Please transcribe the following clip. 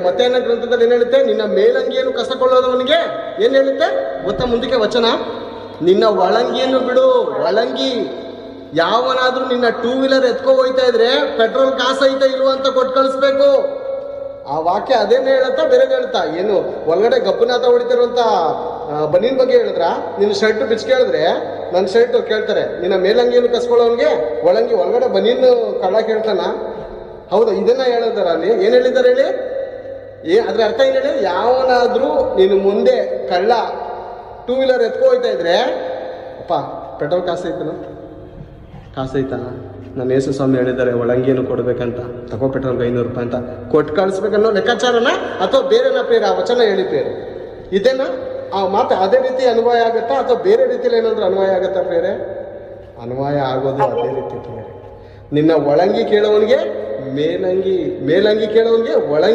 ಮತ್ತೇನ ಗ್ರಂಥದಲ್ಲಿ ಏನ್ ಹೇಳುತ್ತೆ? ನಿನ್ನ ಮೇಲಂಗಿಯನ್ನು ಕಸಕೊಳ್ಳೋದವನಿಗೆ ಏನ್ ಹೇಳುತ್ತೆ ಗೊತ್ತಾ? ಮುಂದಕ್ಕೆ ವಚನ, ನಿನ್ನ ಒಳಂಗಿಯನ್ನು ಬಿಡು. ಒಳಂಗಿ ಯಾವನಾದ್ರೂ ನಿನ್ನ ಟೂ ವೀಲರ್ ಎತ್ಕೊ ಹೋಯ್ತಾ ಇದ್ರೆ ಪೆಟ್ರೋಲ್ ಕಾಸು ಐತಾ ಇಲ್ವ ಅಂತ ಕೊಟ್ಟು ಕಳಿಸ್ಬೇಕು. ಆ ವಾಕ್ಯ ಅದೇನೇ ಹೇಳುತ್ತಾ ಬೇರೆ ಹೇಳುತ್ತಾ? ಏನು ಒಳಗಡೆ ಗಬ್ಬನಾಥ ಹೊಡಿತಿರುವಂತ ಬನೀನ್ ಬಗ್ಗೆ ಹೇಳಿದ್ರ? ನಿನ್ನ ಶರ್ಟ್ ಬಿಚ್ಚಿ ಕೇಳಿದ್ರೆ ನನ್ನ ಶರ್ಟ್ ಕೇಳ್ತಾರೆ, ನಿನ್ನ ಮೇಲಂಗಿಯನ್ನು ಕಸ್ಕೊಳ್ಳೋನ್ಗೆ ಒಳಂಗಿ ಒಳಗಡೆ ಬನೀನ್ ಕಳ್ಳ ಕೇಳ್ತಾನ? ಹೌದು, ಇದನ್ನ ಹೇಳಿದಾರ ಅಲ್ಲಿ. ಏನ್ ಹೇಳಿದ್ದಾರೆ ಹೇಳಿ? ಅದ್ರ ಅರ್ಥ ಏನ್ ಹೇಳಿ? ಯಾವನಾದ್ರೂ ನೀನು ಮುಂದೆ ಕಳ್ಳ ಟೂ ವೀಲರ್ ಎತ್ಕೊ ಹೋಯ್ತಾ ಇದ್ರೆ, ಅಪ್ಪ ಪೆಟ್ರೋಲ್ ಕಾಸು ಐತಾ? ನನ್ನ ಯೇಸು ಸ್ವಾಮಿ ಹೇಳಿದ್ದಾರೆ ಒಳಂಗಿಯನ್ನು ಕೊಡ್ಬೇಕಂತ, ತಗೋ ಪೆಟ್ರೋಲ್ಗೆ 500 ರೂಪಾಯಿ ಅಂತ ಕೊಟ್ಟು ಕಳಿಸ್ಬೇಕನ್ನೋ ಲೆಕ್ಕಾಚಾರನ ಅಥವಾ ಬೇರೆನ ಪೇರು? ಆ ವಚನ ಹೇಳಿ ಪೇರು ಇದೇನಾ? ಆ ಮಾತು ಅದೇ ರೀತಿ ಅನ್ವಯ ಆಗುತ್ತಾ ಅಥವಾ ಬೇರೆ ರೀತಿಯಲ್ಲಿ ಏನಾದ್ರು ಅನ್ವಯ ಆಗುತ್ತಾ? ಬೇರೆ ಅನ್ವಯ ಆಗೋದು ಅದೇ ರೀತಿ ಬೇರೆ. ನಿನ್ನ ಒಳಂಗಿ ಕೇಳೋವನಿಗೆ ಮೇಲಂಗಿ ಕೇಳೋವನಿಗೆ ಒಳಂಗಿ